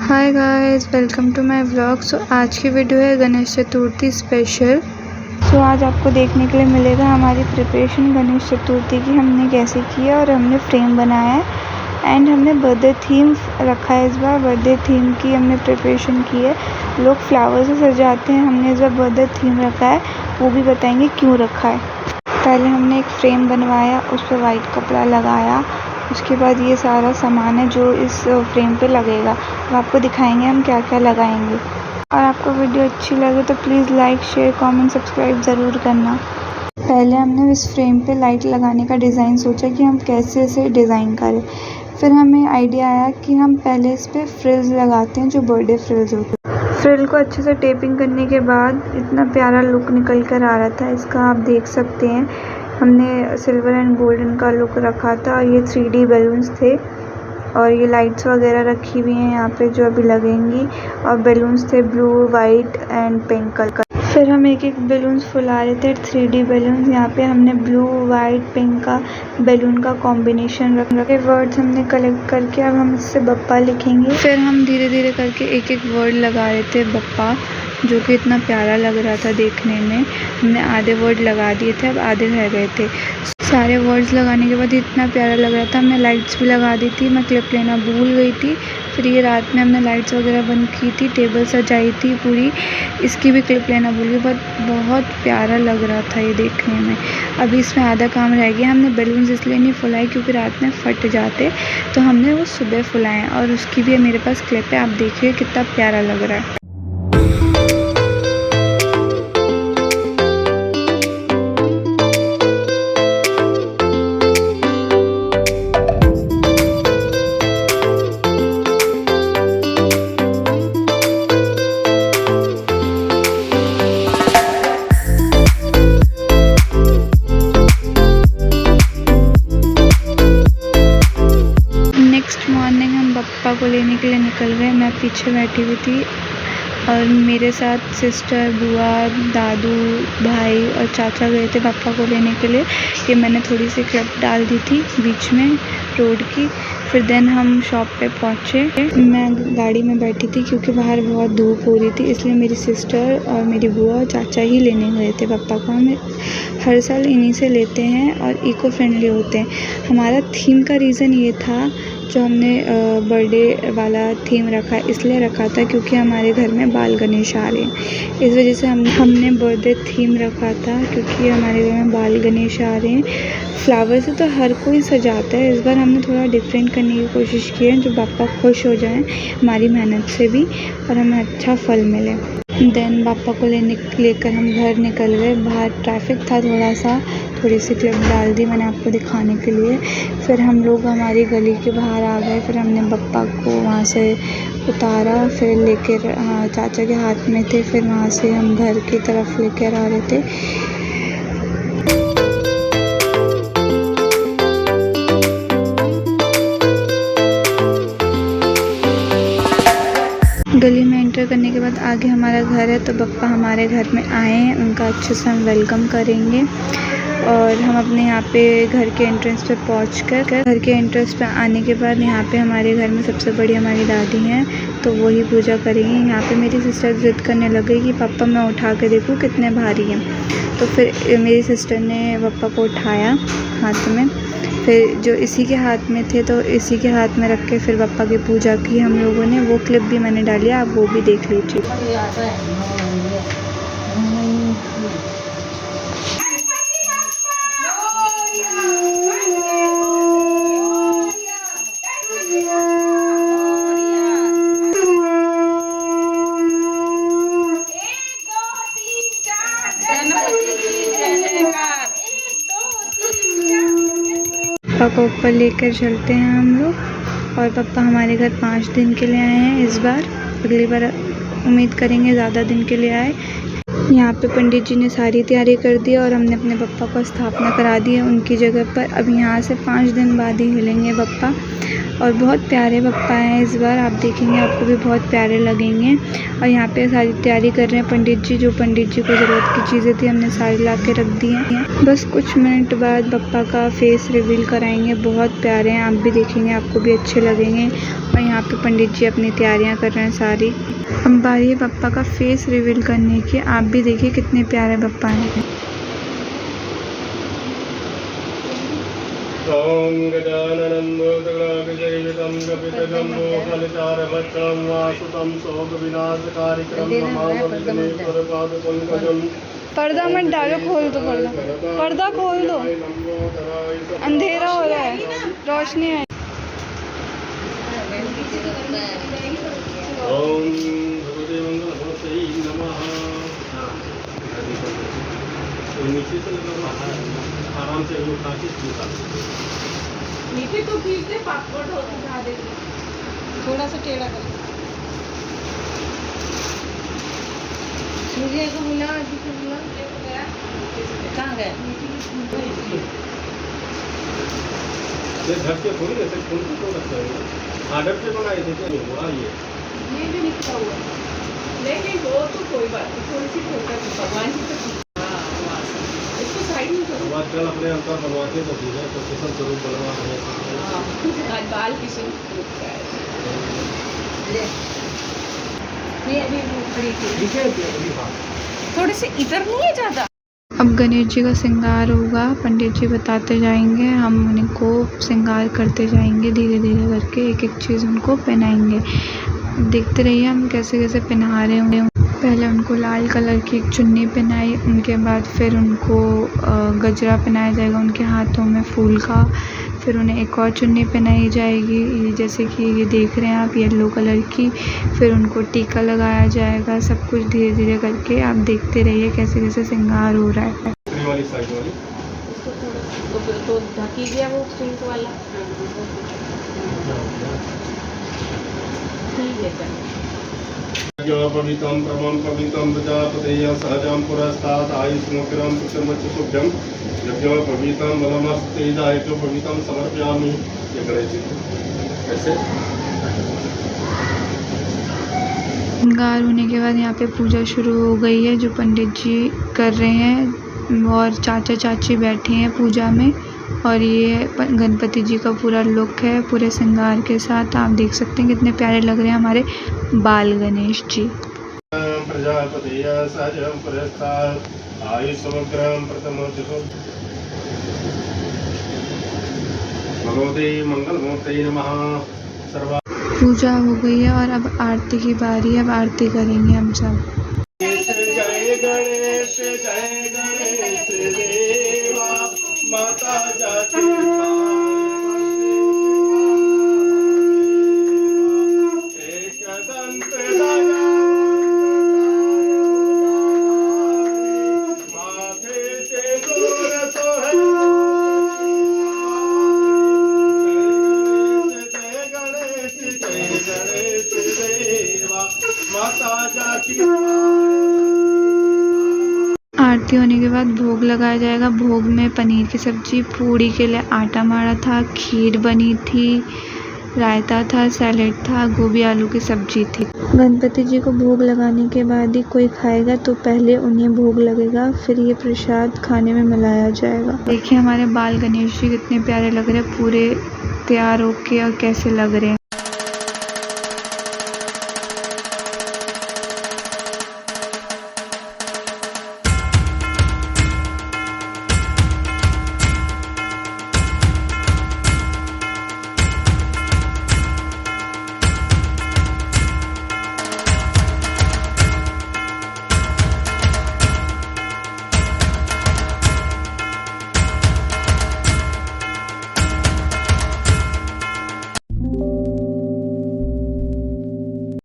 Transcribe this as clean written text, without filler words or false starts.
Hi guys, welcome to my vlog. आज की video है गणेश चतुर्थी स्पेशल। आज आपको देखने के लिए मिलेगा हमारी प्रिपरेशन गणेश चतुर्थी की, हमने कैसे किया और हमने फ्रेम बनाया है एंड हमने बर्थडे थीम रखा है। इस बार बर्थडे थीम की हमने प्रिपरेशन की है। लोग फ्लावर से सजाते हैं, हमने इस बार बर्थडे थीम रखा है, वो भी बताएंगे क्यों रखा है। पहले हमने एक फ्रेम बनवाया, उस पर वाइट कपड़ा लगाया। उसके बाद ये सारा सामान है जो इस फ्रेम पे लगेगा, अब आपको दिखाएंगे हम क्या क्या लगाएंगे। और आपको वीडियो अच्छी लगे तो please like, share, comment, subscribe ज़रूर करना। पहले हमने इस फ्रेम पे लाइट लगाने का डिज़ाइन सोचा कि हम कैसे इसे डिज़ाइन करें। फिर हमें आइडिया आया कि हम पहले इस पर फ्रिल्स लगाते हैं, जो बर्थडे फ्रिल्स होते हैं। फ्रिल को अच्छे से टेपिंग करने के बाद इतना प्यारा लुक निकल कर आ रहा था इसका, आप देख सकते हैं। हमने सिल्वर एंड गोल्डन का लुक रखा था। ये 3D बैलून्स थे और ये लाइट्स वगैरह रखी हुई हैं यहाँ पे जो अभी लगेंगी, और बैलून्स थे blue, white and pink colour. फिर हम एक एक बैलून्स फुला रहे थे, 3D बैलून्स। यहाँ पे हमने ब्लू, वाइट, पिंक का बैलून का कॉम्बिनेशन रखे। वर्ड्स हमने कलेक्ट करके अब हम इससे बप्पा लिखेंगे। फिर हम धीरे धीरे करके एक एक वर्ड लगा रहे थे बप्पा, जो कि इतना प्यारा लग रहा था देखने में। हमने आधे वर्ड लगा दिए थे, अब आधे रह गए थे। सारे वर्ड्स लगाने के बाद इतना प्यारा लग रहा था। हमने लाइट्स भी लगा दी थी, मैं क्लिप लेना भूल गई थी। फिर ये रात में हमने लाइट्स वगैरह बंद की थी, टेबल सजाई थी पूरी, इसकी भी क्लिप लेना भूल गई। बहुत प्यारा लग रहा था ये देखने में। अभी इसमें आधा काम रह गया। हमने बैलून्स इसलिए नहीं फुलाए क्योंकि रात में फट जाते, तो हमने वो सुबह फुलाए और उसकी भी मेरे पास क्लिप है, आप देखिए कितना प्यारा लग रहा है। मॉर्निंग हम बप्पा को लेने के लिए निकल गए। मैं पीछे बैठी हुई थी और मेरे साथ सिस्टर, बुआ, दादू, भाई और चाचा गए थे बप्पा को लेने के लिए। ये मैंने थोड़ी सी क्लिप डाल दी थी बीच में रोड की। फिर देन हम शॉप पे पहुँचे। मैं गाड़ी में बैठी थी क्योंकि बाहर बहुत धूप हो रही थी, इसलिए मेरी सिस्टर और मेरी बुआ और चाचा ही लेने गए थे बप्पा को। हम हर साल इन्हीं से लेते हैं और इको फ्रेंडली होते हैं। हमारा थीम का रीज़न ये था, जो हमने बर्थडे वाला थीम रखा, इसलिए रखा था क्योंकि हमारे घर में बाल गणेश आ रहे हैं। इस वजह से हमने बर्थडे थीम रखा था, क्योंकि हमारे घर में बाल गणेश आ रहे हैं। फ्लावर से तो हर कोई सजाता है, इस बार हमने थोड़ा डिफरेंट करने की कोशिश की है, जो पापा खुश हो जाएं हमारी मेहनत से भी और हमें अच्छा फल मिले। देन पापा को लेकर हम घर निकल गए। बाहर ट्रैफिक था थोड़ी सी क्लिप डाल दी मैंने आपको दिखाने के लिए। फिर हम लोग हमारी गली के बाहर आ गए। फिर हमने बप्पा को वहाँ से उतारा, फिर लेकर चाचा के हाथ में थे। फिर वहाँ से हम घर की तरफ लेकर आ रहे थे। गली में एंटर करने के बाद आगे हमारा घर है, तो बप्पा हमारे घर में आए हैं, उनका अच्छे से हम वेलकम करेंगे। और हम अपने यहाँ पे घर के एंट्रेंस पे घर के एंट्रेंस पे आने के बाद यहाँ पे हमारे घर में सबसे बड़ी हमारी दादी हैं, तो वही पूजा करेंगे। यहाँ पे मेरी सिस्टर ज़िद करने लगी कि पापा मैं उठा के देखूँ कितने भारी हैं, तो फिर मेरी सिस्टर ने पापा को उठाया हाथ में। फिर जो इसी के हाथ में थे, तो इसी के हाथ में रख के फिर पापा की पूजा की हम लोगों ने। वो क्लिप भी मैंने डाली, आप वो भी देख लीजिए। पापा को ऊपर लेकर चलते हैं हम लोग। और पापा हमारे घर 5 दिन के लिए आए हैं इस बार, अगली बार उम्मीद करेंगे ज़्यादा दिन के लिए आए। यहाँ पे पंडित जी ने सारी तैयारी कर दी और हमने अपने पापा को स्थापना करा दी है उनकी जगह पर। अब यहाँ से 5 दिन बाद ही हिलेंगे पापा। और बहुत प्यारे बप्पा हैं इस बार, आप देखेंगे आपको भी बहुत प्यारे लगेंगे। और यहाँ पे सारी तैयारी कर रहे हैं पंडित जी, जो पंडित जी को ज़रूरत की चीज़ें थी हमने सारी ला के रख दी हैं। बस कुछ मिनट बाद बप्पा का फेस रिवील कराएंगे, बहुत प्यारे हैं, आप भी देखेंगे आपको भी अच्छे लगेंगे। और यहाँ पे पंडित जी अपनी तैयारियाँ कर रहे हैं सारी। अब बारी है बप्पा का फेस रिवील करने की, आप भी देखिए कितने प्यारे बप्पा हैं। ओम गजाननं भूतगणाधिसेवितं कपितजम्बूफलचारुभक्षणं वासुतं शोकविनाशकारिकं नमामि विघ्नेश्वरपादपङ्कजम्। पर्दा मत डालो, खोल दो पर्दा खोल दो, अंधेरा हो रहा है, रोशनी है। ओम भगवते मंगलमूर्तये नमः। नीचे से लगा आराम से उठा के नीचे तो खींचते पासपोर्ट हो उठा दे, थोड़ा सा टेढ़ा कर। सूर्य को बुला, कहाँ गए? घर से थोड़ी ऐसे फोन तो रखता है, आर्डर से बनाए थे क्या? हुआ ये भी निकला हुआ, लेकिन वो तो कोई बात नहीं, थोड़ी सी फोकस भगवान की तो इसको साइड में करो। आजकल अपने अंतर बनवाते तो ठीक है, तो किशन स्वरूप बनवा रहे हैं। बाल किशन नहीं, अभी वो खड़ी थी, थोड़े से इधर नहीं है ज़्यादा। अब गणेश जी का श्रृंगार होगा, पंडित जी बताते जाएंगे, हम उनको श्रृंगार करते जाएंगे, धीरे धीरे करके एक एक चीज़ उनको पहनाएंगे। देखते रहिए हम कैसे कैसे पहना रहे होंगे। पहले उनको लाल कलर की एक चुन्नी पहनाई, उनके बाद फिर उनको गजरा पहनाया जाएगा उनके हाथों में फूल का। फिर उन्हें एक और चुन्नी पहनाई जाएगी, जैसे कि ये देख रहे हैं आप, येलो कलर की। फिर उनको टीका लगाया जाएगा, सब कुछ धीरे धीरे करके आप देखते रहिए कैसे कैसे श्रृंगार हो रहा है। तो ढकी गया वो पिंक वाला, ठीक है चलो। पवित्रं परमं पवित्रं प्रजापतेय सहजं पुरस्तात् आयुष्मोग्रं पुत्रमच्युतभ्यं यज्ञ पवित्रं बलमस्तेजायज्ञ पवित्रं समर्पयामि। ये गणेश जी ऐसे श्रृंगार होने के बाद यहाँ पे पूजा शुरू हो गई है, जो पंडित जी कर रहे हैं और चाचा चाची बैठे हैं पूजा में। और ये गणपति जी का पूरा लुक है पूरे श्रृंगार के साथ, आप देख सकते हैं कितने प्यारे लग रहे हैं हमारे बाल गणेश जी। प्रजापतेय सहजं पुरस्तात् आयुष्मोग्रं प्रथमोच्युतं भगवते मंगलमूर्तये नमः। सर्वा पूजा हो गई है और अब आरती की बारी है, अब आरती करेंगे हम सब। जय गणेश देवा माता जाति एकदंत माथे से दूर सोहे। जय गणेश देवा माता जाति। आरती होने के बाद भोग लगाया जाएगा। भोग में पनीर की सब्जी, पूड़ी के लिए आटा मारा था, खीर बनी थी, रायता था, सैलेड था, गोभी आलू की सब्जी थी। गणपति जी को भोग लगाने के बाद ही कोई खाएगा, तो पहले उन्हें भोग लगेगा, फिर ये प्रसाद खाने में मिलाया जाएगा। देखिए हमारे बाल गणेश जी कितने प्यारे लग रहे हैं, पूरे तैयार होके और कैसे लग रहे हैं।